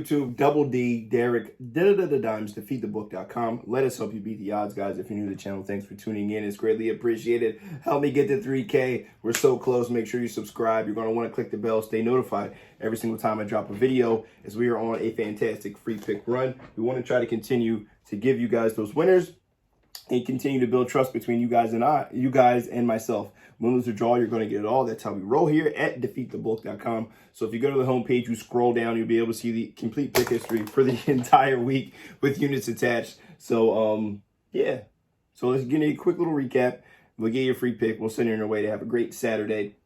YouTube, Double D, Derek, Dimes, defeatthebook.com. Let us help you beat the odds, guys. If you're new to the channel, thanks for tuning in. It's greatly appreciated. Help me get to 3K. We're so close. Make sure you subscribe. You're going to want to click the bell, stay notified every single time I drop a video, as we are on a fantastic free pick run. We want to try to continue to give you guys those winners and continue to build trust between you guys and myself. Win, lose, or draw, you're going to get it all. That's how we roll here at defeatthebook.com. So if you go to the homepage, you scroll down, you'll be able to see the complete pick history for the entire week with units attached. So, yeah. So let's give you a quick little recap. We'll get you a free pick. We'll send you on your way to have a great Saturday,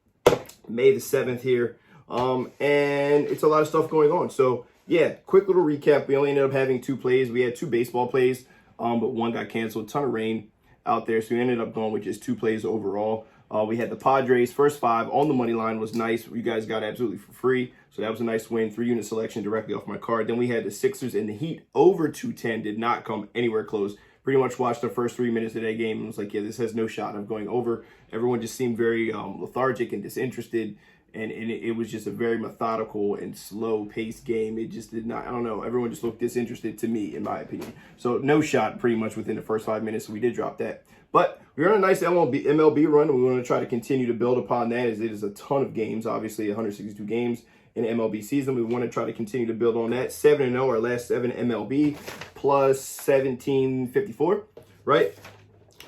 May the 7th here. And it's a lot of stuff going on. So, yeah, quick little recap. We only ended up having 2 plays. We had 2 baseball plays, but one got canceled. A ton of rain out there, so we ended up going with just 2 plays overall. We had the Padres, first 5 on the money line was nice. You guys got absolutely for free, so that was a nice win. 3-unit selection directly off my card. Then we had the Sixers and the Heat over 210. Did not come anywhere close. Pretty much watched the first 3 minutes of that game and was like, yeah, this has no shot of going over. Everyone just seemed very lethargic and disinterested. And it was just a very methodical and slow-paced game. It just did not, I don't know, everyone just looked disinterested to me, in my opinion. So no shot pretty much within the first 5 minutes, so we did drop that. But we're on a nice MLB run, and we want to try to continue to build upon that, as it is a ton of games, obviously 162 games in the MLB season. We want to try to continue to build on that. 7-0, our last 7 MLB, plus 1754, right?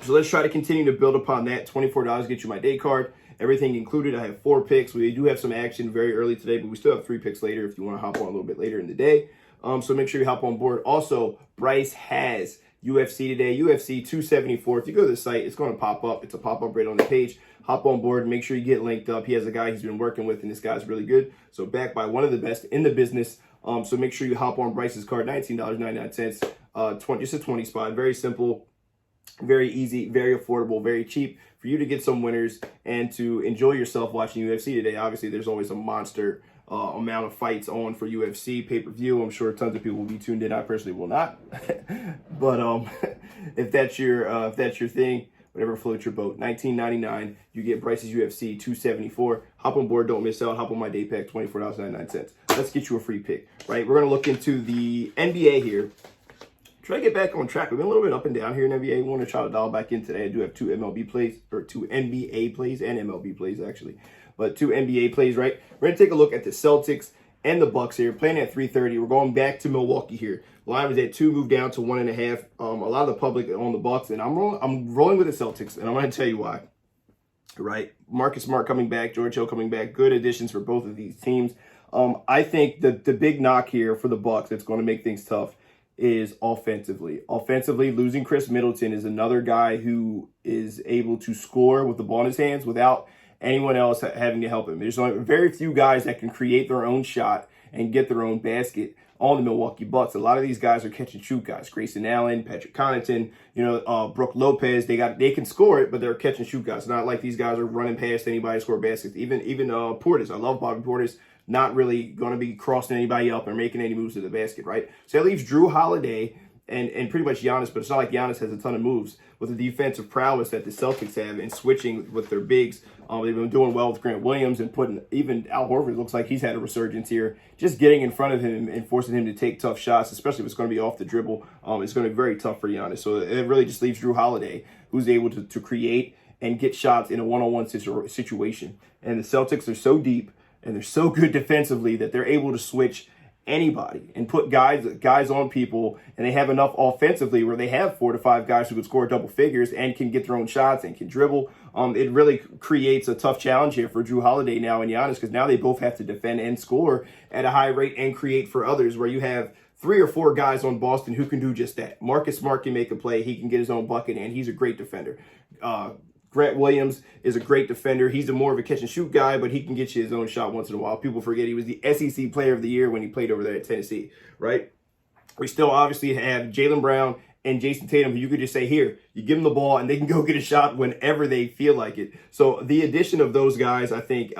So let's try to continue to build upon that. $24 get you my day card. Everything included. I have 4 picks. We do have some action very early today, but we still have 3 picks later if you want to hop on a little bit later in the day. So make sure you hop on board. Also, Bryce has UFC today, UFC 274. If you go to the site, it's going to pop up. It's a pop-up right on the page. Hop on board and make sure you get linked up. He has a guy he's been working with, and this guy's really good. So backed by one of the best in the business. So make sure you hop on Bryce's card, $19.99, just a 20 spot. Very simple, very easy, very affordable, very cheap for you to get some winners and to enjoy yourself watching UFC today. Obviously, there's always a monster amount of fights on for UFC pay-per-view. I'm sure tons of people will be tuned in. I personally will not. But if that's your thing, whatever floats your boat. $19.99. You get Bryce's UFC 274. Hop on board. Don't miss out. Hop on my day pack. $24.99. Let's get you a free pick. Right. We're gonna look into the NBA here. Try to get back on track. We've been a little bit up and down here in NBA. We want to try to dial back in today. I do have 2 MLB plays, or 2 NBA plays and MLB plays actually, but 2 NBA plays, right? We're going to take a look at the Celtics and the Bucks here, playing at 3:30. We're going back to Milwaukee here. Line was at 2, moved down to 1.5. A lot of the public on the Bucks, and I'm rolling with the Celtics, and I'm going to tell you why. Right? Marcus Smart coming back, George Hill coming back, good additions for both of these teams. I think the big knock here for the Bucks that's going to make things tough is offensively. Offensively, losing Chris Middleton is another guy who is able to score with the ball in his hands without anyone else having to help him. There's only very few guys that can create their own shot and get their own basket on the Milwaukee Bucks. A lot of these guys are catch and shoot guys. Grayson Allen, Patrick Connaughton, Brook Lopez. They can score it, but they're catch and shoot guys. It's not like these guys are running past anybody to score baskets. Even Portis. I love Bobby Portis. Not really going to be crossing anybody up or making any moves to the basket, right? So that leaves Drew Holiday and pretty much Giannis, but it's not like Giannis has a ton of moves with the defensive prowess that the Celtics have and switching with their bigs. They've been doing well with Grant Williams and putting even Al Horford looks like he's had a resurgence here. Just getting in front of him and forcing him to take tough shots, especially if it's going to be off the dribble, it's going to be very tough for Giannis. So it really just leaves Drew Holiday, who's able to create and get shots in a one-on-one situation. And the Celtics are so deep and they're so good defensively that they're able to switch anybody and put guys on people, and they have enough offensively where they have 4 to 5 guys who can score double figures and can get their own shots and can dribble. It really creates a tough challenge here for Drew Holiday now and Giannis, because now they both have to defend and score at a high rate and create for others, where you have 3 or 4 guys on Boston who can do just that. Marcus Smart can make a play. He can get his own bucket, and he's a great defender. Grant Williams is a great defender. He's more of a catch-and-shoot guy, but he can get you his own shot once in a while. People forget he was the SEC Player of the Year when he played over there at Tennessee, right? We still obviously have Jaylen Brown and Jason Tatum, who you could just say, here, you give them the ball, and they can go get a shot whenever they feel like it. So the addition of those guys, I think,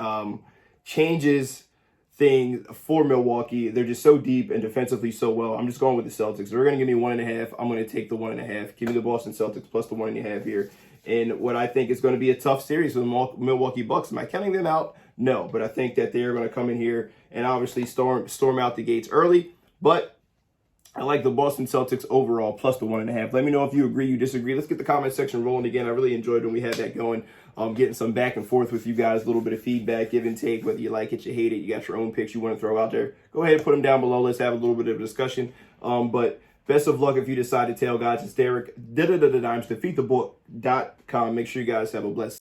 changes things for Milwaukee. They're just so deep and defensively so well. I'm just going with the Celtics. They're going to give me 1.5. I'm going to take the 1.5. Give me the Boston Celtics plus the 1.5 here. In what I think is going to be a tough series for the Milwaukee Bucks. Am I counting them out? No, but I think that they are going to come in here and obviously storm out the gates early. But I like the Boston Celtics overall plus the 1.5. Let me know if you agree, you disagree. Let's get the comment section rolling again. I really enjoyed when we had that going. Getting some back and forth with you guys, a little bit of feedback, give and take, whether you like it, you hate it, you got your own picks you want to throw out there. Go ahead and put them down below. Let's have a little bit of a discussion. But best of luck if you decide to tail, guys. It's Derek, Dimes, defeatthebook.com. Make sure you guys have a blessed